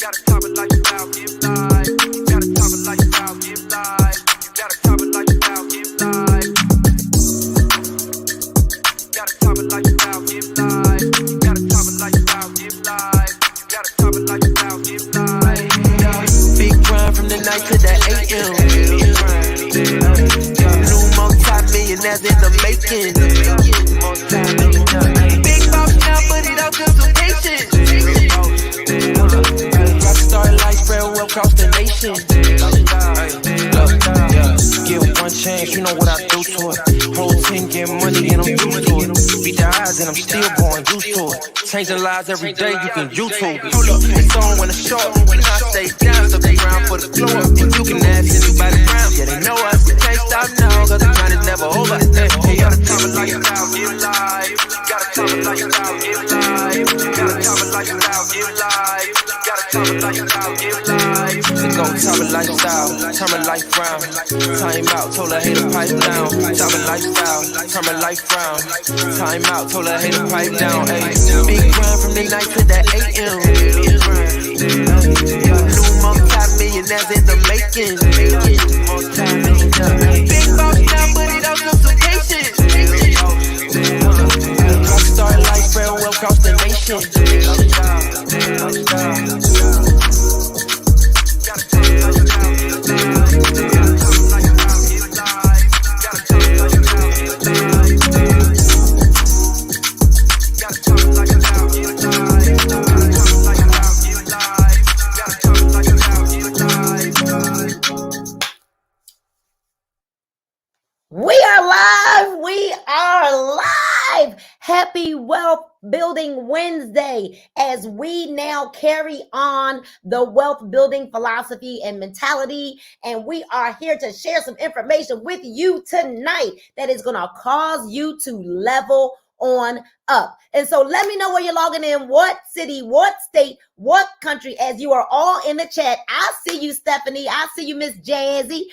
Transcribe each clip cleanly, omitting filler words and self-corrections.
gotta top it like about give life. You gotta top it like about give life. You gotta top it like about give life. You gotta top it like about give life. You gotta top it like about give life. You gotta top it like about give life. Big grind from the night to the AM. New multi-millionaires in the making. Big boss now, but it all comes with patience. Rockstar life spread well across the nation. Give one chance, you know what I do to it. Whole team get money and I'm used to it. Beat the odds and I'm still going used to it. Changing lives every day, you can YouTube it. Hold up, it's on when it's short. When I stay down, so the ground for the floor. And you can ask anybody around, yeah, they know us. We can't stop now, cause the grind is never over. You gotta top it like about give life. You gotta top it like about give life. You gotta top it like about give life. You gotta top it like about give life. To go top of lifestyle, turn my life round. Time out, told her hate to pipe down. Top of lifestyle, turn my life round. Time out, told her hate to pipe down. Ay. Big grind from the night to the AM. New multi-millionaires in the making. Big boss now, but it all comes with patience. Rockstar life spread well across the nation. We are live. We are live. Happy Wealth Building Wednesday as we now carry on the wealth building philosophy and mentality. And we are here to share some information with you tonight that is going to cause you to level on up. And so let me know where you're logging in, what city, what state, what country, as you are all in the chat. I see you, Stephanie. I see you, Miss Jazzy,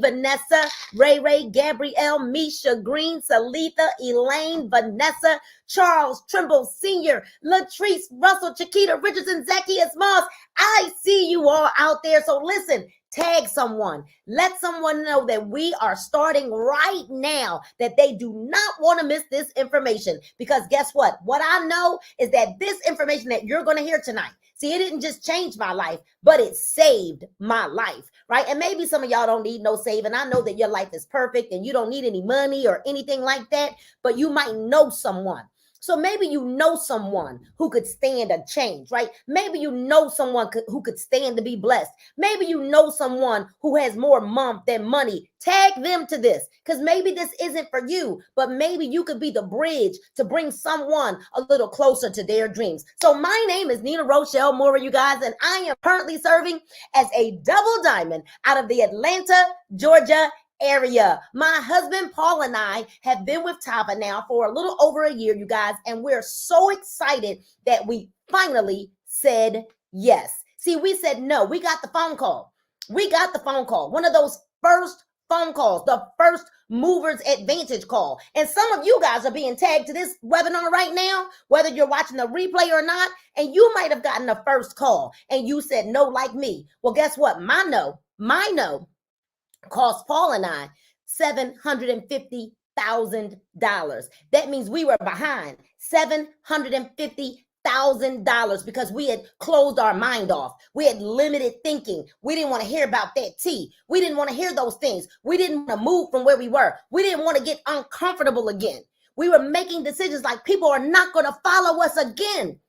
Vanessa, Ray, Gabrielle, Misha, Green, Salitha, Elaine, Vanessa, Charles, Trimble, Senior, Latrice, Russell, Chiquita, Richardson, Zacchaeus, Moss. I see you all out there. So listen, tag someone. Let someone know that we are starting right now, that they do not want to miss this information. Because guess what? What I know is that this information that you're going to hear tonight, see, it didn't just change my life, but it saved my life, right? And maybe some of y'all don't need no saving. I know that your life is perfect and you don't need any money or anything like that, but you might know someone. So maybe you know someone who could stand a change, right? Maybe you know someone who could stand to be blessed. Maybe you know someone who has more month than money. Tag them to this, because maybe this isn't for you, but maybe you could be the bridge to bring someone a little closer to their dreams. So my name is Nina Rochelle Moore, you guys, and I am currently serving as a double diamond out of the Atlanta, Georgia area. My husband Paul and I have been with Tava now for a little over a year, you guys, and we're so excited that we finally said yes. See, we said no. We got the phone call. One of those first phone calls, the first movers advantage call. And some of you guys are being tagged to this webinar right now, whether you're watching the replay or not, and you might have gotten the first call and you said no like me. Well, guess what? My no cost Paul and I $750,000. That means we were behind $750,000 because we had closed our mind off. We had limited thinking. We didn't want to hear about that tea. We didn't want to hear those things. We didn't want to move from where we were. We didn't want to get uncomfortable again. We were making decisions like people are not going to follow us again.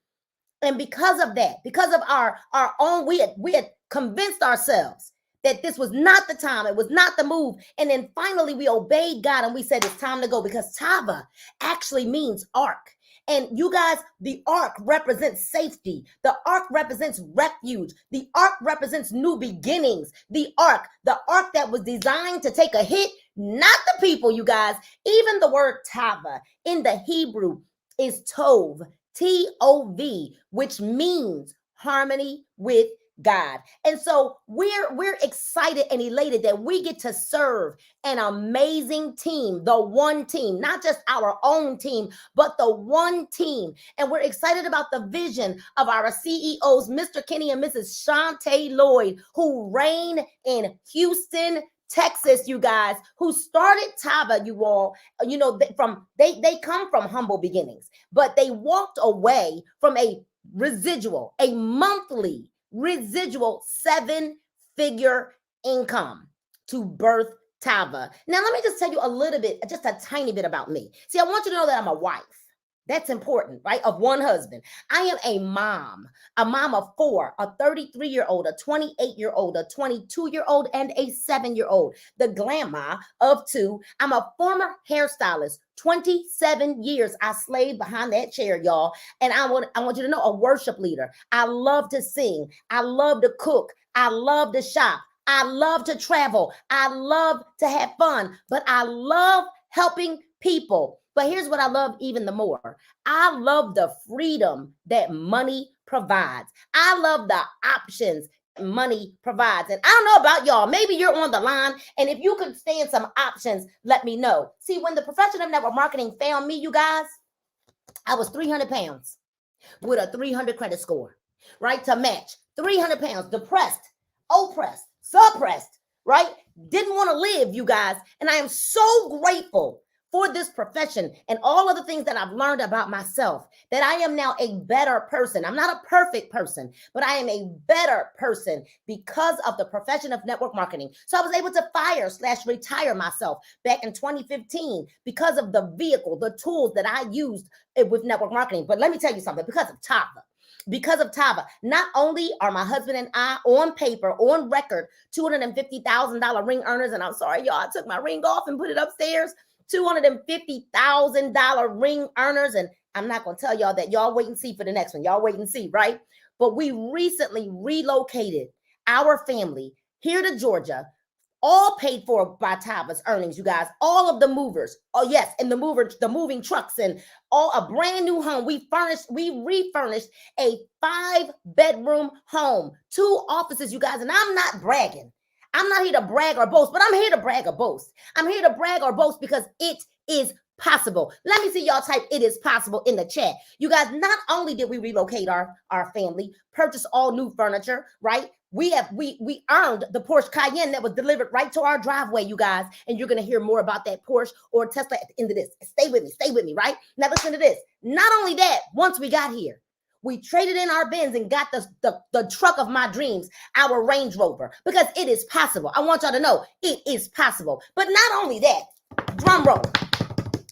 And because of that, because of our own, we had convinced ourselves that this was not the time. It was not the move. And then finally we obeyed God and we said, it's time to go, because Tava actually means ark. And you guys, the ark represents safety. The ark represents refuge. The ark represents new beginnings. The ark that was designed to take a hit, not the people, you guys. Even the word Tava in the Hebrew is Tov, Tov, which means harmony with God. And so we're excited and elated that we get to serve an amazing team, the one team, not just our own team, but the one team. And we're excited about the vision of our CEOs, Mr. Kenny and Mrs. Shantae Lloyd, who reign in Houston, Texas, you guys, who started Tava, you all, you know, they come from humble beginnings, but they walked away from a monthly residual 7-figure income to birth Tava. Now, let me just tell you a little bit, just a tiny bit about me. See, I want you to know that I'm a wife. That's important, right? Of one husband. I am a mom of 4, a 33-year-old, a 28-year-old, a 22-year-old, and a 7-year-old. The grandma of 2. I'm a former hairstylist. 27 years I slaved behind that chair, y'all. And I want you to know, a worship leader. I love to sing. I love to cook. I love to shop. I love to travel. I love to have fun, but I love helping people. But here's what I love even the more. I love the freedom that money provides. I love the options money provides. And I don't know about y'all. Maybe you're on the line, and if you could stand some options, let me know. See, when the profession of network marketing found me, you guys, I was 300 pounds with a 300 credit score, right? To match 300 pounds, depressed, oppressed, suppressed, right? Didn't want to live, you guys. And I am so grateful for this profession and all of the things that I've learned about myself, that I am now a better person. I'm not a perfect person, but I am a better person because of the profession of network marketing. So I was able to fire/retire myself back in 2015 because of the vehicle, the tools that I used with network marketing. But let me tell you something, because of Tava. Because of Tava, not only are my husband and I on paper, on record, $250,000 ring earners, and I'm sorry, y'all, I took my ring off and put it upstairs, $250,000 ring earners. And I'm not going to tell y'all that. Y'all wait and see for the next one. Y'all wait and see, right? But we recently relocated our family here to Georgia, all paid for by Tava's earnings, you guys. All of the movers. Oh, yes. And the moving trucks and all a brand new home. We refurnished a 5-bedroom home, 2 offices, you guys. And I'm not bragging. I'm not here to brag or boast, but I'm here to brag or boast. I'm here to brag or boast because it is possible. Let me see y'all type "it is possible" in the chat. You guys, not only did we relocate our family, purchase all new furniture, right? We earned the Porsche Cayenne that was delivered right to our driveway, you guys. And you're going to hear more about that Porsche or Tesla at the end of this. Stay with me, right? Now listen to this. Not only that, once we got here, we traded in our Benz and got the truck of my dreams, our Range Rover, because it is possible. I want y'all to know it is possible. But not only that, drum roll,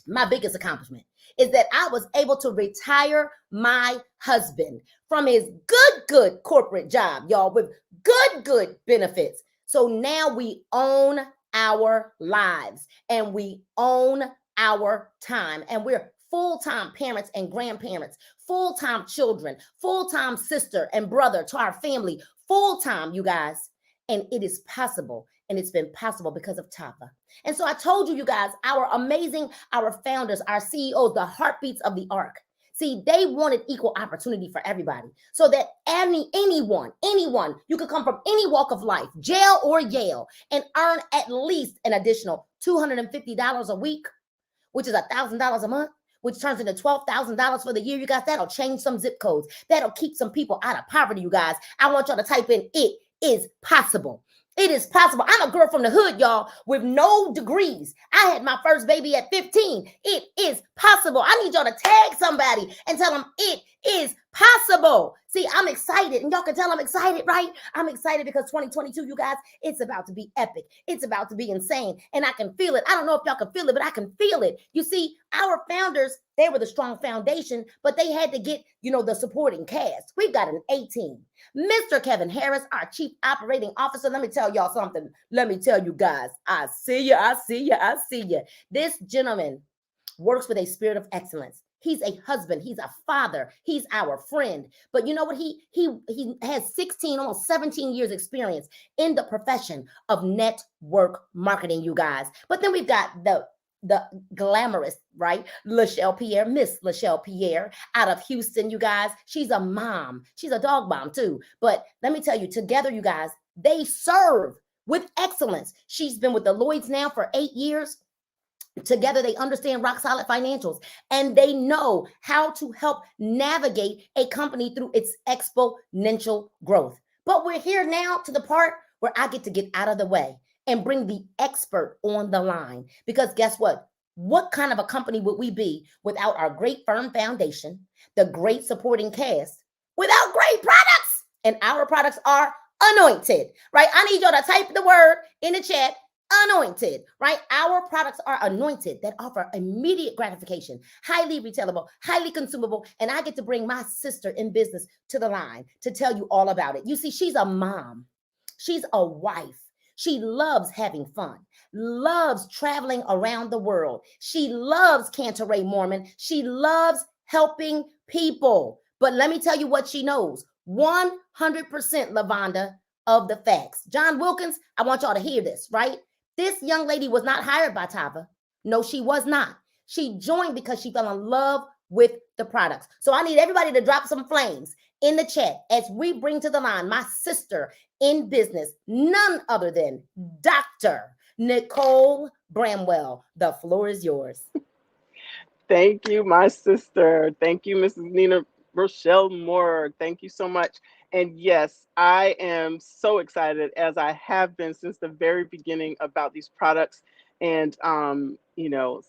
my biggest accomplishment is that I was able to retire my husband from his good corporate job, y'all, with good benefits. So now we own our lives and we own our time, and we're full-time parents and grandparents, full-time children, full-time sister and brother to our family, full-time, you guys. And it is possible. And it's been possible because of Tava. And so I told you, you guys, our founders, our CEOs, the heartbeats of the arc. See, they wanted equal opportunity for everybody, so that anyone, you could come from any walk of life, jail or Yale, and earn at least an additional $250 a week, which is $1,000 a month, which turns into $12,000 for the year. You guys, that'll change some zip codes. That'll keep some people out of poverty, you guys. I want y'all to type in "it is possible." It is possible. I'm a girl from the hood, y'all, with no degrees. I had my first baby at 15. It is possible. I need y'all to tag somebody and tell them it is possible. See, I'm excited, and y'all can tell I'm excited, right? I'm excited because 2022, you guys, it's about to be epic. It's about to be insane, and I can feel it. I don't know if y'all can feel it, but I can feel it. You see, our founders, they were the strong foundation, but they had to get, the supporting cast. We've got an A team. Mr. Kevin Harris, our Chief Operating Officer. Let me tell y'all something. Let me tell you guys, I see you. This gentleman works with a spirit of excellence. He's a husband. He's a father. He's our friend. But you know what? He has 16, almost 17 years experience in the profession of network marketing, you guys. But then we've got the the glamorous, right? Lachelle Pierre, Miss Lachelle Pierre out of Houston, you guys. She's a mom. She's a dog mom too. But let me tell you, together, you guys, they serve with excellence. She's been with the Lloyds now for 8 years. Together, they understand rock solid financials and they know how to help navigate a company through its exponential growth. But we're here now to the part where I get to get out of the way and bring the expert on the line. Because guess what? What kind of a company would we be without our great firm foundation, the great supporting cast, without great products? And our products are anointed, right? I need y'all to type the word in the chat, anointed, right? Our products are anointed that offer immediate gratification, highly retailable, highly consumable, and I get to bring my sister in business to the line to tell you all about it. You see, she's a mom, she's a wife. She loves having fun, loves traveling around the world. She loves Cantoray Mormon. She loves helping people. But let me tell you what she knows. 100% Lavonda of the facts. John Wilkins, I want y'all to hear this, right? This young lady was not hired by Tava. No, she was not. She joined because she fell in love with the products. So I need everybody to drop some flames in the chat as we bring to the line my sister in business, none other than Dr. Nicole Bramwell. The floor is yours. Thank you, my sister. Thank you, Mrs. Nina Rochelle Moore. Thank you so much. And yes, I am so excited, as I have been since the very beginning, about these products. And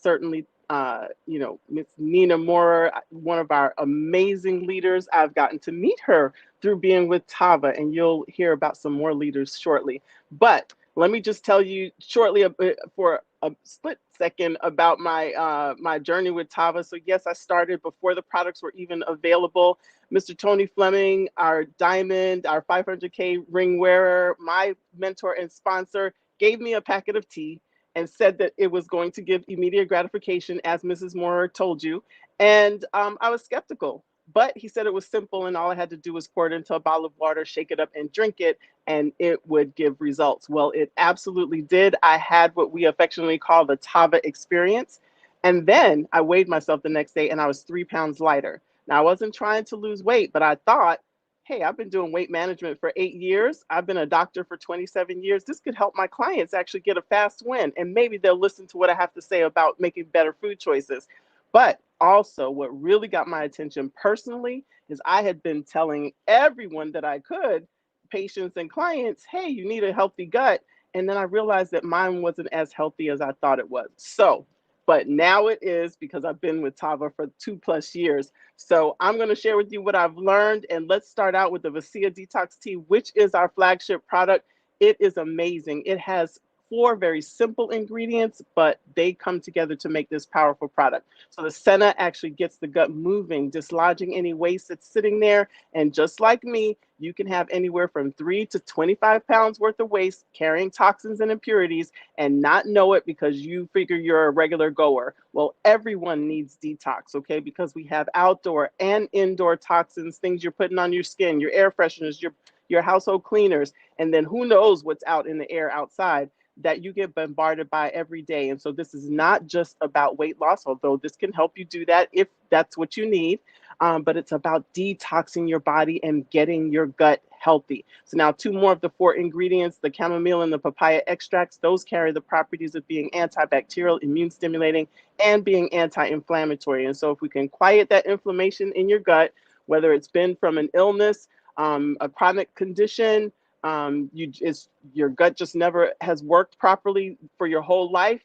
certainly, Miss Nina Moore, one of our amazing leaders. I've gotten to meet her through being with Tava, and you'll hear about some more leaders shortly. But let me just tell you shortly for a split second about my journey with Tava. So yes, I started before the products were even available. Mr. Tony Fleming, our diamond, our 500K ring wearer, my mentor and sponsor, gave me a packet of tea and said that it was going to give immediate gratification, as Mrs. Moore told you. And I was skeptical, but he said it was simple and all I had to do was pour it into a bottle of water, shake it up and drink it, and it would give results. Well, it absolutely did. I had what we affectionately call the Tava experience. And then I weighed myself the next day and I was 3 pounds lighter. Now, I wasn't trying to lose weight, but I thought, hey, I've been doing weight management for 8 years. I've been a doctor for 27 years. This could help my clients actually get a fast win. And maybe they'll listen to what I have to say about making better food choices. But also, what really got my attention personally is I had been telling everyone that I could, patients and clients, hey, you need a healthy gut. And then I realized that mine wasn't as healthy as I thought it was. But now it is, because I've been with Tava for 2+ years. So I'm going to share with you what I've learned. And let's start out with the Vicia Detox Tea, which is our flagship product. It is amazing. It has 4 very simple ingredients, but they come together to make this powerful product. So the senna actually gets the gut moving, dislodging any waste that's sitting there. And just like me, you can have anywhere from 3 to 25 pounds worth of waste carrying toxins and impurities and not know it because you figure you're a regular goer. Well, everyone needs detox, okay? Because we have outdoor and indoor toxins, things you're putting on your skin, your air fresheners, your household cleaners, and then who knows what's out in the air outside that you get bombarded by every day. And so this is not just about weight loss, although this can help you do that if that's what you need, but it's about detoxing your body and getting your gut healthy. So now 2 more of the 4 ingredients, the chamomile and the papaya extracts, those carry the properties of being antibacterial, immune stimulating, and being anti-inflammatory. And so if we can quiet that inflammation in your gut, whether it's been from an illness, a chronic condition, your gut just never has worked properly for your whole life,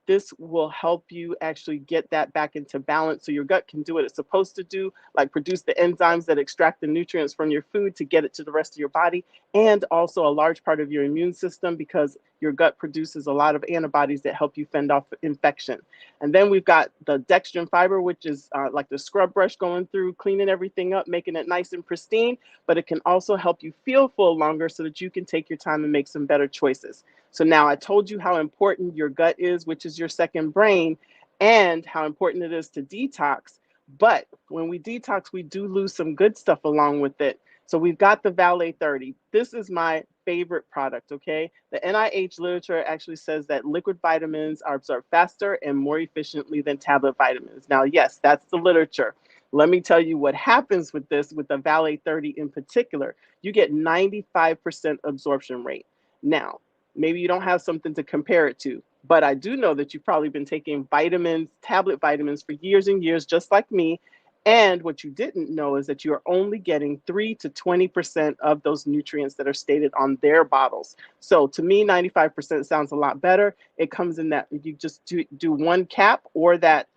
this will help you actually get that back into balance so your gut can do what it's supposed to do, like produce the enzymes that extract the nutrients from your food to get it to the rest of your body, and also a large part of your immune system because your gut produces a lot of antibodies that help you fend off infection. And then we've got the dextrin fiber, which is like the scrub brush going through, cleaning everything up, making it nice and pristine, but it can also help you feel full longer so that you can take your time and make some better choices. So now I told you how important your gut is, which is your second brain, and how important it is to detox. But when we detox, we do lose some good stuff along with it. So we've got the Valet 30. This is my favorite product, okay? The NIH literature actually says that liquid vitamins are absorbed faster and more efficiently than tablet vitamins. Now, yes, that's the literature. Let me tell you what happens with this, with the Valet 30 in particular. You get 95% absorption rate. Now, maybe you don't have something to compare it to, but I do know that you've probably been taking vitamins, tablet vitamins for years and years, just like me. And what you didn't know is that you're only getting 3 to 20% of those nutrients that are stated on their bottles. So to me, 95% sounds a lot better. It comes in that you just do one cap, or that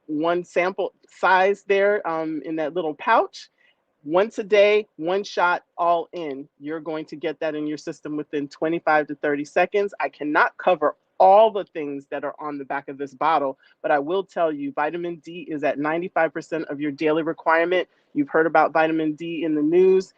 one sample size there in that little pouch. Once a day, one shot, all in. You're going to get that in your system within 25 to 30 seconds. I cannot cover all the things that are on the back of this bottle, but I will tell you vitamin D is at 95% of your daily requirement. You've heard about vitamin D in the news.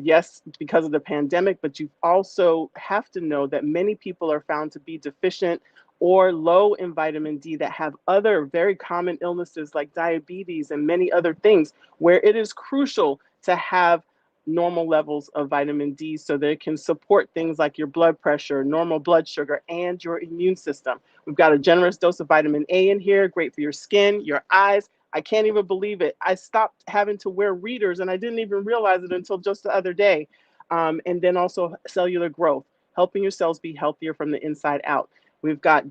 Yes, because of the pandemic, but you also have to know that many people are found to be deficient or low in vitamin D that have other very common illnesses like diabetes and many other things, where it is crucial to have normal levels of vitamin D so that it can support things like your blood pressure, normal blood sugar, and your immune system. We've got a generous dose of vitamin A in here, great for your skin, your eyes. I can't even believe it. I stopped having to wear readers and I didn't even realize it until just the other day. And then also cellular growth, helping your cells be healthier from the inside out. We've got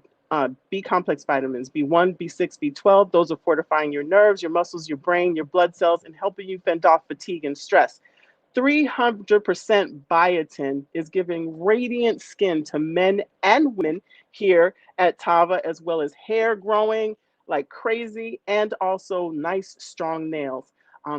B complex vitamins, B1, B6, B12. Those are fortifying your nerves, your muscles, your brain, your blood cells, and helping you fend off fatigue and stress. 300% biotin is giving radiant skin to men and women here at Tava, as well as hair growing like crazy and also nice, strong nails.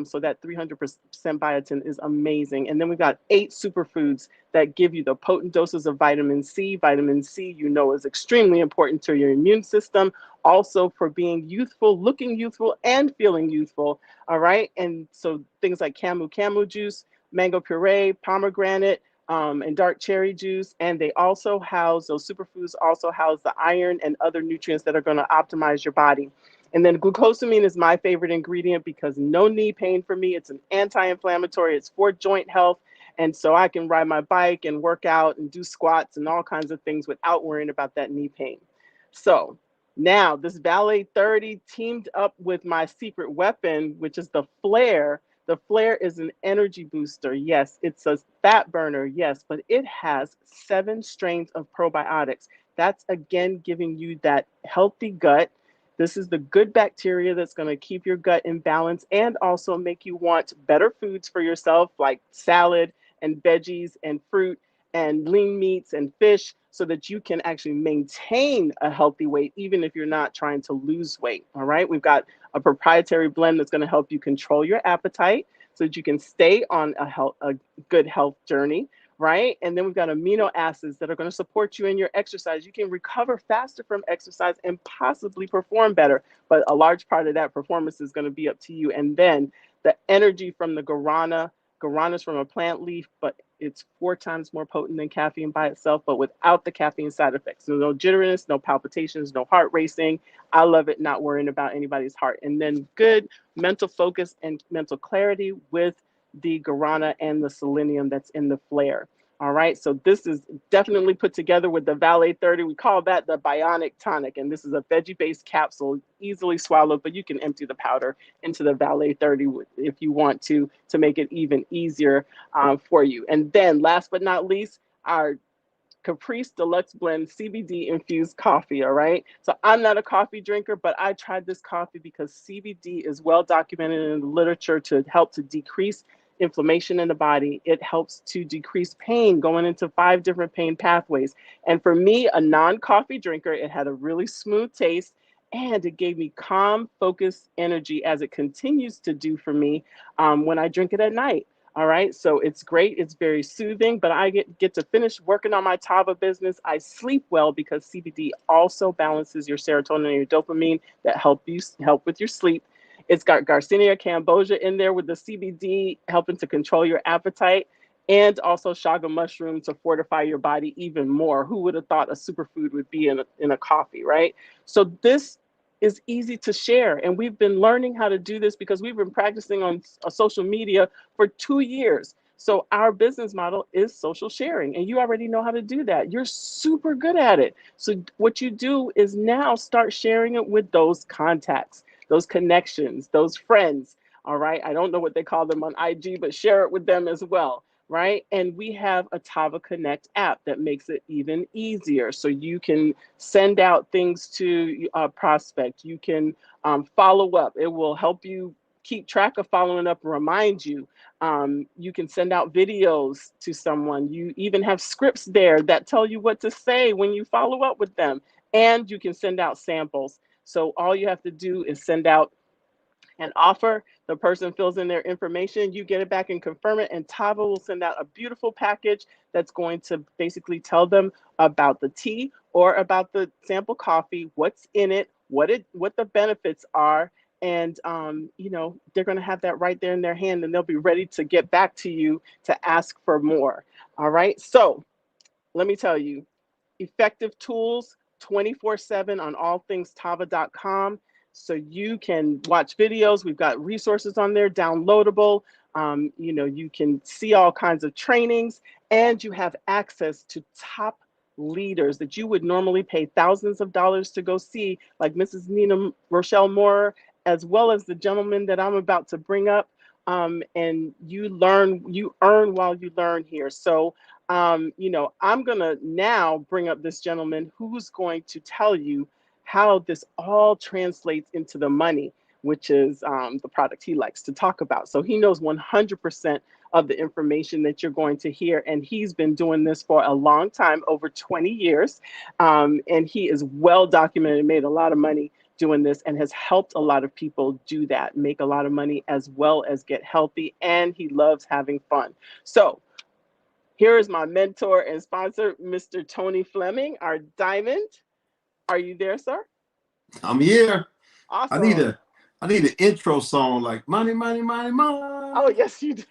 So that 300% biotin is amazing. And then we've got 8 superfoods that give you the potent doses of vitamin C. Vitamin C, you know, is extremely important to your immune system, also for being youthful, looking youthful, and feeling youthful. All right. And so things like camu juice, mango puree, pomegranate, and dark cherry juice. And they also house, those superfoods also house the iron and other nutrients that are going to optimize your body. And then glucosamine is my favorite ingredient because no knee pain for me. It's an anti-inflammatory. It's for joint health. And so I can ride my bike and work out and do squats and all kinds of things without worrying about that knee pain. So now this Valet 30 teamed up with my secret weapon, which is the Flare. The Flare is an energy booster. Yes, it's a fat burner. Yes, but it has 7 strains of probiotics. That's again giving you that healthy gut. This is the good bacteria that's going to keep your gut in balance and also make you want better foods for yourself, like salad and veggies and fruit and lean meats and fish, so that you can actually maintain a healthy weight, even if you're not trying to lose weight. All right. We've got a proprietary blend that's going to help you control your appetite so that you can stay on a good health journey. Right. And then we've got amino acids that are going to support you in your exercise. You can recover faster from exercise and possibly perform better. But a large part of that performance is going to be up to you. And then the energy from the guarana. Guarana is from a plant leaf, but it's 4 times more potent than caffeine by itself, but without the caffeine side effects. So no jitteriness, no palpitations, no heart racing. I love it, not worrying about anybody's heart. And then good mental focus and mental clarity with the guarana and the selenium that's in the Flare. All right, so this is definitely put together with the Valet 30. We call that the Bionic Tonic, and this is a veggie-based capsule, easily swallowed, but you can empty the powder into the Valet 30 if you want to make it even easier for you. And then last but not least, our Caprice Deluxe Blend CBD infused coffee, all right? So I'm not a coffee drinker, but I tried this coffee because CBD is well documented in the literature to help to decrease inflammation in the body. It helps to decrease pain, going into 5 different pain pathways. And for me, a non-coffee drinker, it had a really smooth taste and it gave me calm, focused energy, as it continues to do for me when I drink it at night. All right, so it's great. It's very soothing, but I get to finish working on my Tava business. I sleep well because CBD also balances your serotonin and your dopamine that help with your sleep. It's got Garcinia cambogia in there with the CBD helping to control your appetite, and also chaga mushroom to fortify your body even more. Who would have thought a superfood would be in a coffee, right? So this is easy to share. And we've been learning how to do this because we've been practicing on social media for 2 years. So our business model is social sharing, and you already know how to do that. You're super good at it. So what you do is now start sharing it with those contacts, those connections, those friends. All right. I don't know what they call them on IG, but share it with them as well. Right. And we have a Tava Connect app that makes it even easier. So you can send out things to a prospect. You can follow up. It will help you keep track of following up and remind you. You can send out videos to someone. You even have scripts there that tell you what to say when you follow up with them. And you can send out samples. So all you have to do is send out an offer. The person fills in their information, you get it back and confirm it, and Tava will send out a beautiful package that's going to basically tell them about the tea or about the sample coffee, what's in it, what the benefits are, and they're going to have that right there in their hand, and they'll be ready to get back to you to ask for more. All right. So let me tell you, effective tools 24/7 on allthingstava.com. So you can watch videos. We've got resources on there, downloadable. You can see all kinds of trainings, and you have access to top leaders that you would normally pay thousands of dollars to go see, like Mrs. Nina Rochelle Moore, as well as the gentleman that I'm about to bring up. And you earn while you learn here. So I'm going to now bring up this gentleman who's going to tell you how this all translates into the money, which is the product he likes to talk about. So he knows 100% of the information that you're going to hear. And he's been doing this for a long time, over 20 years. And he is well documented, made a lot of money doing this, and has helped a lot of people do that, make a lot of money as well as get healthy. And he loves having fun. So here is my mentor and sponsor, Mr. Tony Fleming, our diamond. Are you there, sir? I'm here. Awesome. I need an intro song like money, money, money, money. Oh, yes, you do.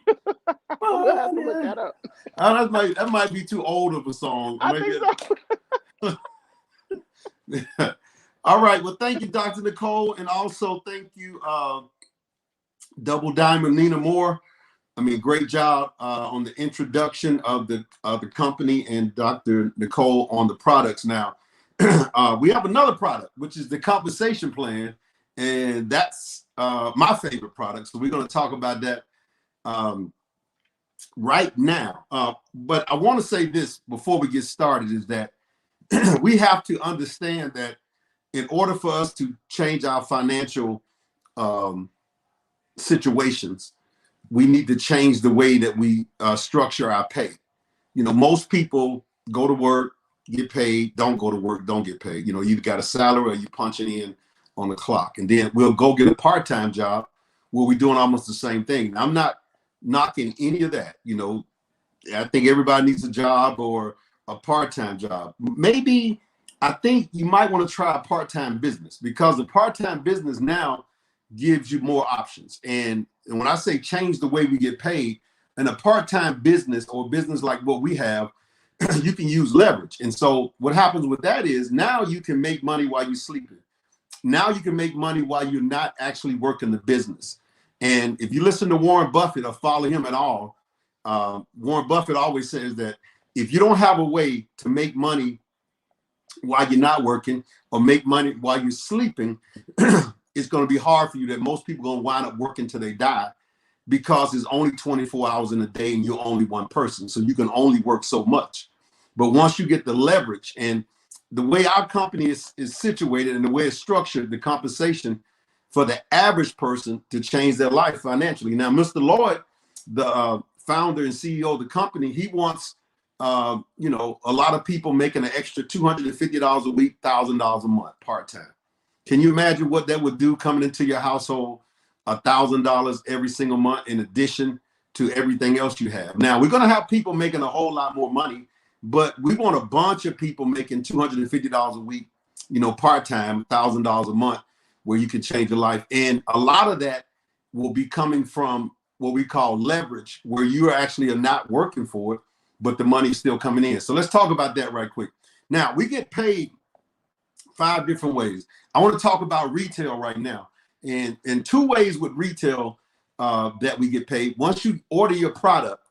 We'll have to look that up. That might be too old of a song. I think so. All right. Well, thank you, Dr. Nicole. And also thank you, Double Diamond Nina Moore. I mean, great job on the introduction of the company, and Dr. Nicole on the products. Now, we have another product, which is the compensation plan, and that's my favorite product. So we're going to talk about that right now. But I want to say this before we get started, is that we have to understand that in order for us to change our financial situations, we need to change the way that we structure our pay. Most people go to work, get paid, don't go to work, don't get paid. You've got a salary or you punching in on the clock. And then we'll go get a part-time job where we're doing almost the same thing. I'm not knocking any of that. I think everybody needs a job or a part-time job. Maybe I think you might want to try a part-time business, because the part-time business now gives you more options. And when I say change the way we get paid, in a part-time business or business like what we have, you can use leverage. And so what happens with that is now you can make money while you're sleeping. Now you can make money while you're not actually working the business. And if you listen to Warren Buffett or follow him at all, Warren Buffett always says that if you don't have a way to make money while you're not working or make money while you're sleeping, it's going to be hard for you. That most people are going to wind up working till they die, because there's only 24 hours in a day and you're only one person. So you can only work so much. But once you get the leverage, and the way our company is situated and the way it's structured, the compensation for the average person to change their life financially. Now, Mr. Lloyd, the founder and CEO of the company, he wants a lot of people making an extra $250 a week, $1,000 a month part-time. Can you imagine what that would do coming into your household? $1,000 every single month in addition to everything else you have. Now, we're going to have people making a whole lot more money, but we want a bunch of people making $250 a week, part-time, $1,000 a month, where you can change your life. And a lot of that will be coming from what we call leverage, where you actually are not working for it, but the money's still coming in. So let's talk about that right quick. Now, we get paid 5 different ways. I want to talk about retail right now. And 2 ways with retail that we get paid. Once you order your product,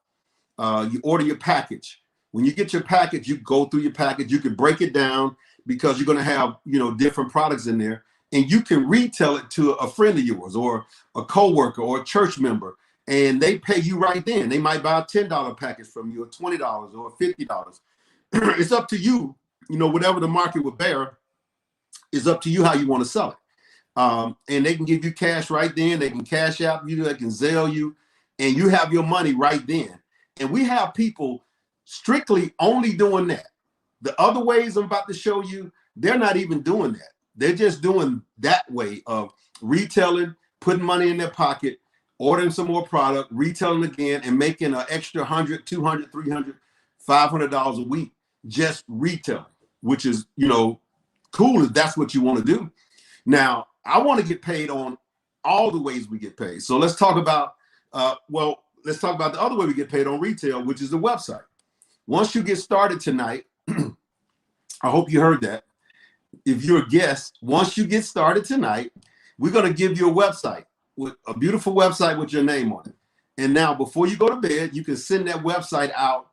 You order your package. When you get your package, you go through your package. You can break it down because you're going to have, different products in there, and you can retail it to a friend of yours or a coworker or a church member, and they pay you right then. They might buy a $10 package from you, or $20 or $50. It's up to you. Whatever the market would bear is up to you how you want to sell it. And they can give you cash right then. They can cash out you. They can Zelle you, and you have your money right then. And we have people strictly only doing that. The other ways I'm about to show you, they're not even doing that. They're just doing that way of retailing, putting money in their pocket, ordering some more product, retailing again, and making an extra $100, $200, $300, $500 a week just retailing, which is, cool if that's what you want to do. Now, I want to get paid on all the ways we get paid. So let's talk about, let's talk about the other way we get paid on retail, which is the website. Once you get started tonight, I hope you heard that. If you're a guest, once you get started tonight, we're going to give you a website, with a beautiful website with your name on it. And now, before you go to bed, you can send that website out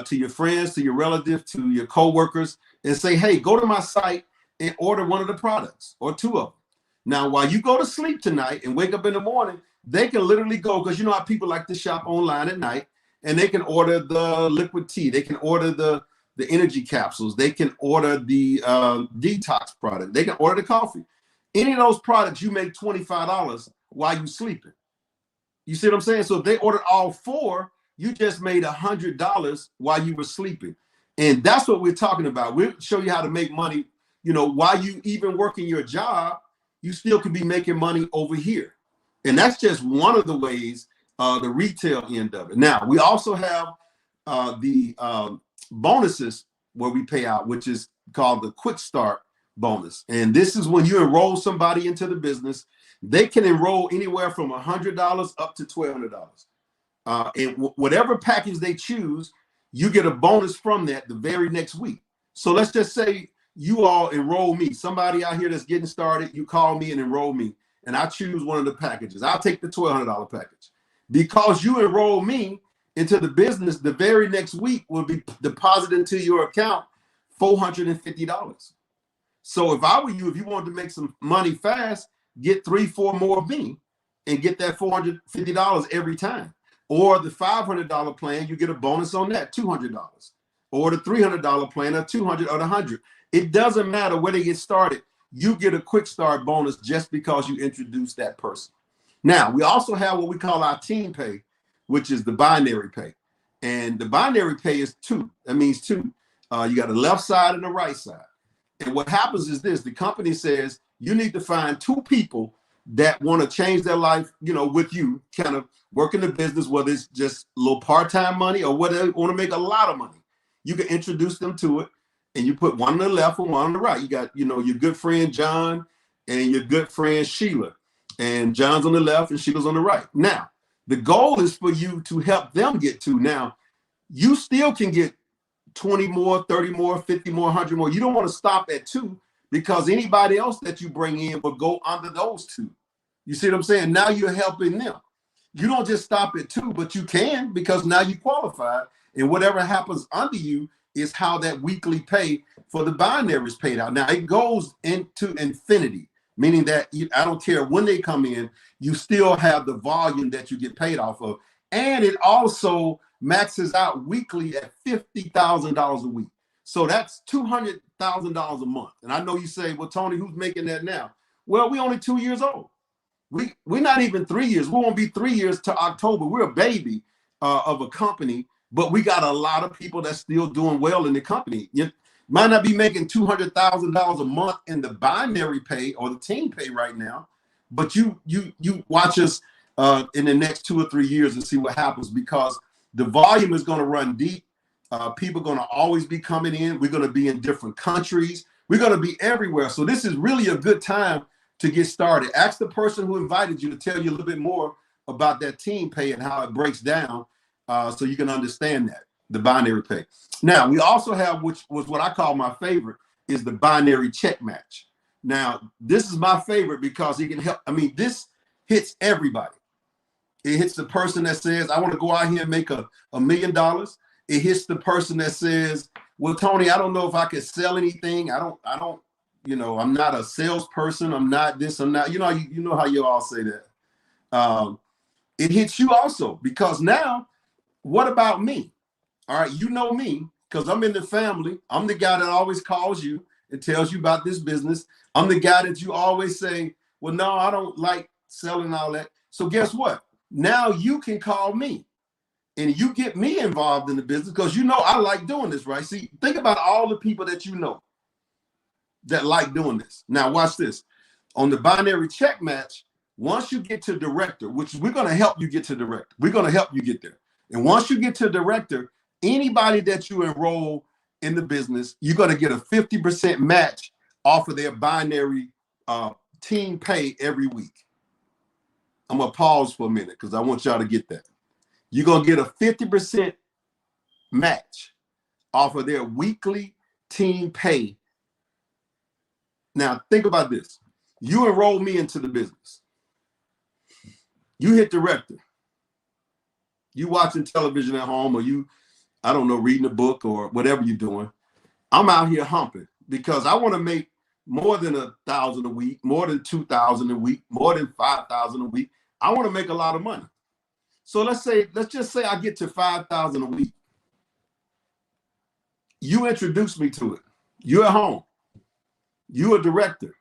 to your friends, to your relatives, to your coworkers, and say, hey, go to my site and order one of the products or two of them. Now, while you go to sleep tonight and wake up in the morning, they can literally go, because you know how people like to shop online at night, and they can order the liquid tea. They can order the energy capsules. They can order the detox product. They can order the coffee. Any of those products, you make $25 while you're sleeping. You see what I'm saying? So if they ordered all four, you just made $100 while you were sleeping. And that's what we're talking about. We'll show you how to make money, while you even working your job, you still could be making money over here. And that's just one of the ways, the retail end of it. Now, we also have the bonuses where we pay out, which is called the quick start bonus. And this is when you enroll somebody into the business. They can enroll anywhere from $100 up to $1,200. And whatever package they choose, you get a bonus from that the very next week. So let's just say you all enroll me. Somebody out here that's getting started, you call me and enroll me, and I choose one of the packages. I'll take the $1,200 package. Because you enroll me into the business, the very next week will be deposited into your account $450. So if I were you, if you wanted to make some money fast, get 3-4 more of me and get that $450 every time. Or the $500 plan, you get a bonus on that, $200. Or the $300 plan, a $200 or the $100. It doesn't matter where they get started. You get a quick start bonus just because you introduce that person. Now, we also have what we call our team pay, which is the binary pay. And the binary pay is two. That means two. You got the left side and the right side. And what happens is this: the company says you need to find two people that want to change their life, with you, kind of work in the business, whether it's just a little part-time money or whether they want to make a lot of money. You can introduce them to it, and you put one on the left and one on the right. You got, your good friend John and your good friend Sheila, and John's on the left and Sheila's on the right. Now, the goal is for you to help them get to. Now, you still can get 20 more, 30 more, 50 more, 100 more. You don't want to stop at 2, because anybody else that you bring in will go under those 2. You see what I'm saying? Now you're helping them. You don't just stop at 2, but you can, because now you qualified, and whatever happens under you is how that weekly pay for the binary is paid out. Now it goes into infinity, meaning that I don't care when they come in, you still have the volume that you get paid off of. And it also maxes out weekly at $50,000 a week. So that's $200,000 a month. And I know you say, well, Tony, who's making that now? Well, we're only 2 years old. We're not even 3 years. We won't be 3 years to October. We're a baby of a company, but we got a lot of people that's still doing well in the company. You might not be making $200,000 a month in the binary pay or the team pay right now, but you watch us in the next 2 or 3 years and see what happens, because the volume is going to run deep. People are going to always be coming in. We're going to be in different countries. We're going to be everywhere. So this is really a good time to get started. Ask the person who invited you to tell you a little bit more about that team pay and how it breaks down, so you can understand that, the binary pay. Now, we also have, which was what I call my favorite, is the binary check match. Now, this is my favorite because it can help. I mean, this hits everybody. It hits the person that says, I want to go out here and make $1 million. It hits the person that says, well, Tony, I don't know if I could sell anything. I don't, I'm not a salesperson. I'm not this, I'm not, you know how you all say that. It hits you also, because now, what about me? All right, you know me, because I'm in the family. I'm the guy that always calls you and tells you about this business. I'm the guy that you always say, well, no, I don't like selling all that. So guess what? Now you can call me and you get me involved in the business, because I like doing this, right? See, think about all the people that you know that like doing this. Now watch this. On the binary check match, once you get to director, which we're going to help you get to director, we're going to help you get there. And once you get to director, anybody that you enroll in the business, you're going to get a 50% match off of their binary team pay every week. I'm going to pause for a minute because I want y'all to get that. You're going to get a 50% match off of their weekly team pay. Now, think about this. You enroll me into the business. You hit director. You watching television at home, or you, I don't know, reading a book or whatever you're doing. I'm out here humping because I want to make more than 1,000 a week, more than 2,000 a week, more than 5,000 a week. I want to make a lot of money. So let's just say I get to 5,000 a week. You introduce me to it. You're at home. You're a director.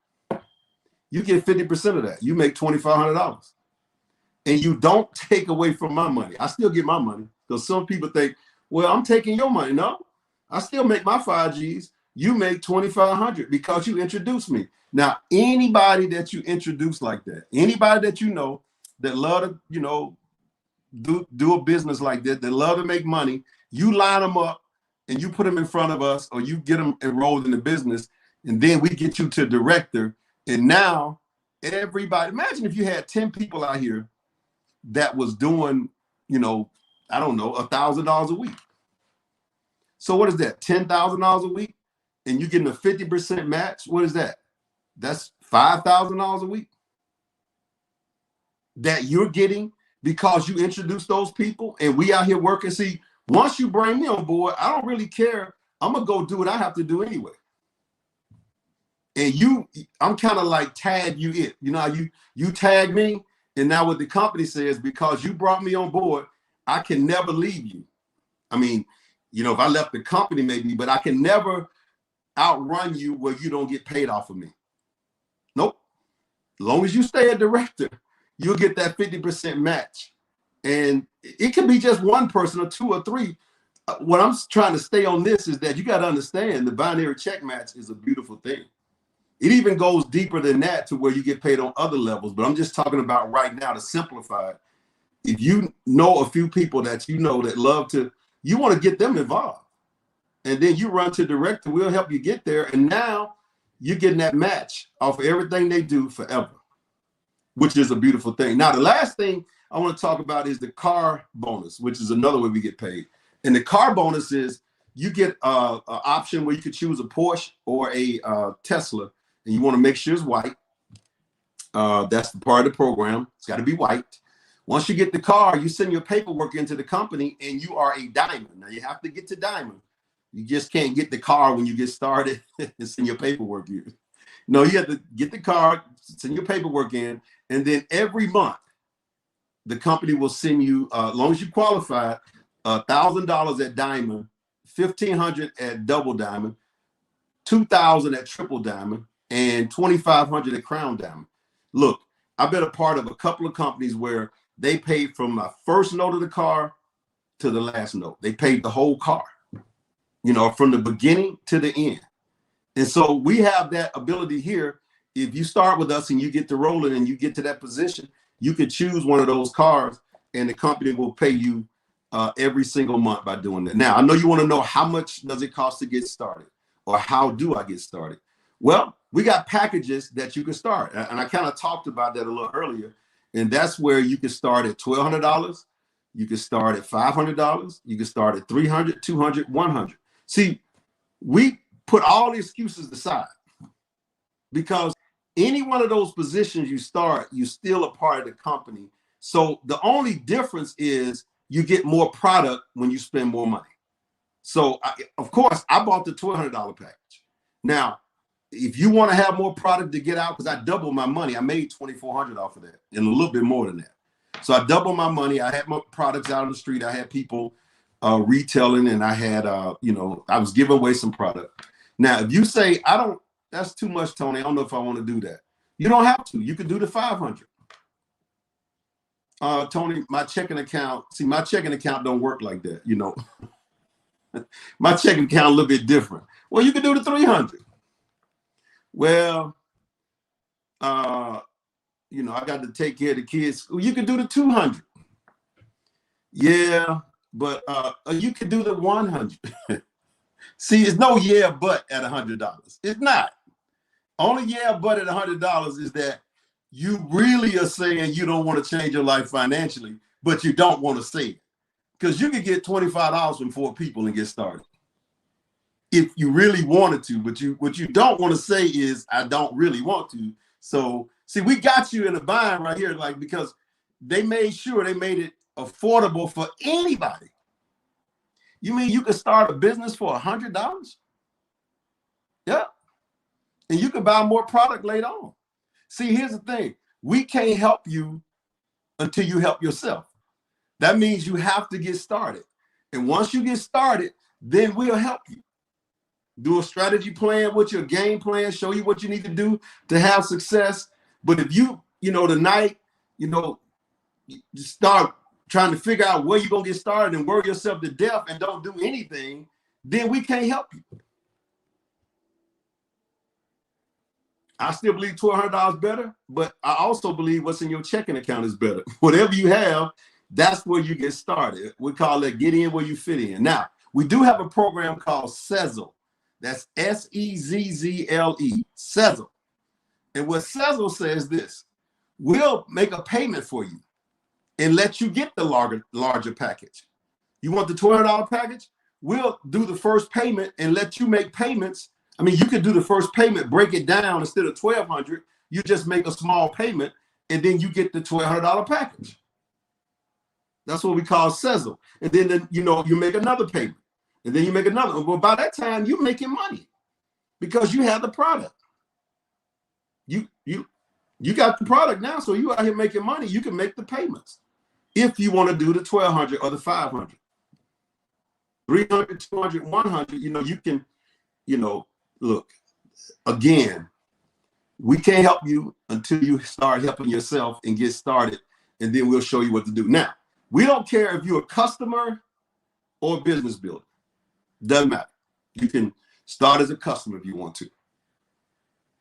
You get 50% of that. You make $2,500. And you don't take away from my money. I still get my money, because some people think, well, I'm taking your money. No, I still make my 5 Gs. You make $2,500 because you introduced me. Now, anybody that you introduce like that, anybody that you know that love to, do a business like that love to make money, you line them up and you put them in front of us, or you get them enrolled in the business, and then we get you to director. And now everybody, imagine if you had 10 people out here that was doing, I don't know, $1,000 a week. So what is that? $10,000 a week, and you're getting a 50% match. What is that? That's $5,000 a week that you're getting because you introduced those people, and we out here working. See, once you bring me on board, I don't really care. I'm gonna go do what I have to do anyway. And I'm kind of like tag you it. You know how you tag me. And now what the company says, because you brought me on board, I can never leave you. I mean, if I left the company maybe, but I can never outrun you where you don't get paid off of me. Nope. As long as you stay a director, you'll get that 50% match. And it can be just one person or 2 or 3. What I'm trying to stay on this is that you got to understand the binary check match is a beautiful thing. It even goes deeper than that to where you get paid on other levels. But I'm just talking about right now to simplify it. If you know a few people that that love to, you want to get them involved. And then you run to director, we'll help you get there. And now you're getting that match off of everything they do forever, which is a beautiful thing. Now, the last thing I want to talk about is the car bonus, which is another way we get paid. And the car bonus is you get an option where you could choose a Porsche or a Tesla. And you want to make sure it's white. That's the part of the program. It's got to be white. Once you get the car, you send your paperwork into the company, and you are a diamond. Now, you have to get to diamond. You just can't get the car when you get started and send your paperwork in. No, you have to get the car, send your paperwork in, and then every month, the company will send you, as long as you qualify, $1,000 at diamond, $1,500 at double diamond, $2,000 at triple diamond, and $2,500 at crown diamond. Look, I've been a part of a couple of companies where they paid from my first note of the car to the last note. They paid the whole car, from the beginning to the end. And so we have that ability here. If you start with us and you get to rolling and you get to that position, you could choose one of those cars, and the company will pay you every single month by doing that. Now, I know you want to know, how much does it cost to get started, or how do I get started? Well, we got packages that you can start. And I kind of talked about that a little earlier. And that's where you can start at $1,200. You can start at $500. You can start at $300, $200, $100. See, we put all the excuses aside, because any one of those positions you start, you're still a part of the company. So the only difference is you get more product when you spend more money. So of course, I bought the $1,200 package. Now, if you want to have more product to get out, because I doubled my money, I made $2,400 off of that and a little bit more than that. So I doubled my money. I had my products out on the street. I had people retailing, and I had, I was giving away some product. Now, if you say, that's too much, Tony, I don't know if I want to do that. You don't have to. You could do the 500. Tony, my checking account don't work like that, My checking account a little bit different. Well, you could do the 300. Well, I got to take care of the kids. Well, you could do the 200. Yeah, but you could do the 100. See, it's no yeah, but at $100. It's not. Only yeah, but at $100 is that you really are saying you don't want to change your life financially, but you don't want to say it. Because you could get $25 from 4 people and get started. If you really wanted to, but what you don't want to say is, I don't really want to. So, see, we got you in a bind right here, because they made it affordable for anybody. You mean you could start a business for $100? Yeah. And you can buy more product later on. See, here's the thing. We can't help you until you help yourself. That means you have to get started. And once you get started, then we'll help you. Do a strategy plan with your game plan, show you what you need to do to have success. But if you tonight, start trying to figure out where you're going to get started and worry yourself to death and don't do anything, then we can't help you. I still believe $1,200 better, but I also believe what's in your checking account is better. Whatever you have, that's where you get started. We call it get in where you fit in. Now, we do have a program called Sezzle. That's Sezzle. Sezzle. And what Sezzle says this, we'll make a payment for you and let you get the larger package. You want the $200 package? We'll do the first payment and let you make payments. I mean, you could do the first payment, break it down instead of $1,200. You just make a small payment and then you get the $1,200 package. That's what we call Sezzle. And then you make another payment. And then you make another. Well, by that time, you're making money because you have the product. You got the product now, so you out here making money. You can make the payments if you want to do the 1,200 or the 500, 300, 200, 100. You can, look. Again, we can't help you until you start helping yourself and get started, and then we'll show you what to do. Now, we don't care if you're a customer or a business builder. Doesn't matter. You can start as a customer if you want to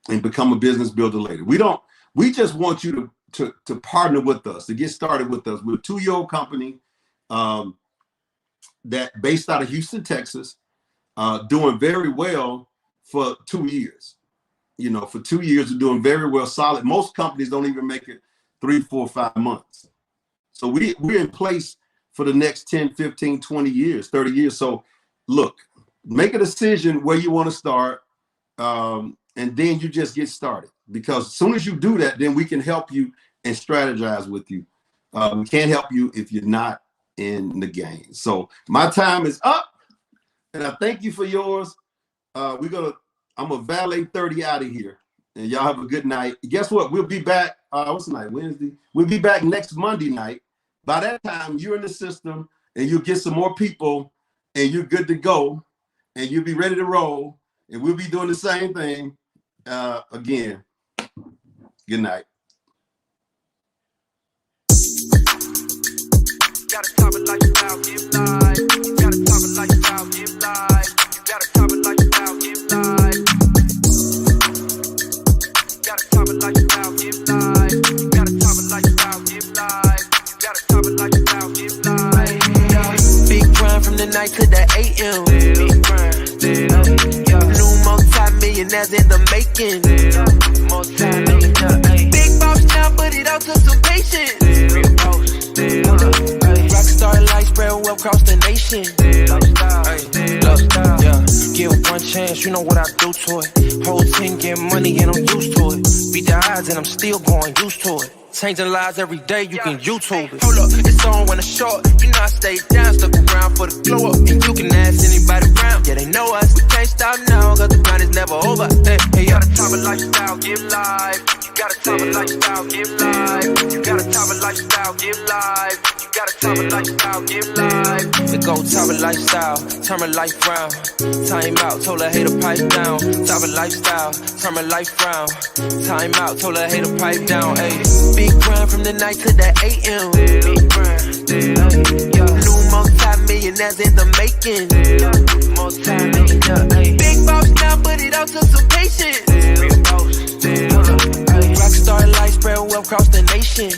and become a business builder later. We just want you to partner with us, to get started with us. We're a 2-year-old company that based out of Houston, Texas, doing very well for 2 years. For 2 years, we're doing very well, solid. Most companies don't even make it 3, 4, 5 months. So we're in place for the next 10, 15, 20 years, 30 years. So look, make a decision where you want to start, and then you just get started. Because as soon as you do that, then we can help you and strategize with you. We can't help you if you're not in the game. So my time is up, and I thank you for yours. I'm a valet 30 out of here, and y'all have a good night. Guess what? We'll be back. What's the night? Wednesday. We'll be back next Monday night. By that time, you're in the system, and you'll get some more people, and you're good to go, and you'll be ready to roll, and we'll be doing the same thing again. Good night. Gotta top it like you out, give life. Gotta top it like you out, give life. Gotta top it like you out, give life. Gotta top it like you out, give life. Gotta top it like you out, give life. Gotta top it like you out, give life. Big grind from the night to the AM. Big grind. New multi-millionaires in the making. Big boss now, but it all took some patience. Rockstar life spread well across the nation. Get one chance, you know what I do to it. Whole team get money and I'm used to it. Beat the odds and I'm still going, used to it. Changing lives every day, you can YouTube it. Hold up, it's on when it's short. You know I stay down, stuck around for the glow up. And you can ask anybody around, yeah, they know us. We can't stop now, cause the grind is never over. Hey, You got a Tava lifestyle, give life. You got a Tava lifestyle, give life. You got a Tava lifestyle, give life. You got a Tava lifestyle, give life. we go Tava lifestyle, turn my life round. Time out, told her hater pipe down. Tava lifestyle, turn my life round. Time out, told her hater pipe down. Ayy, big grind from the night to the AM. Big brand, New multi-millionaires in the making. multi-millionaire, Big boss now, but it all took some patience. real boss, Rockstar life spread well across the nation.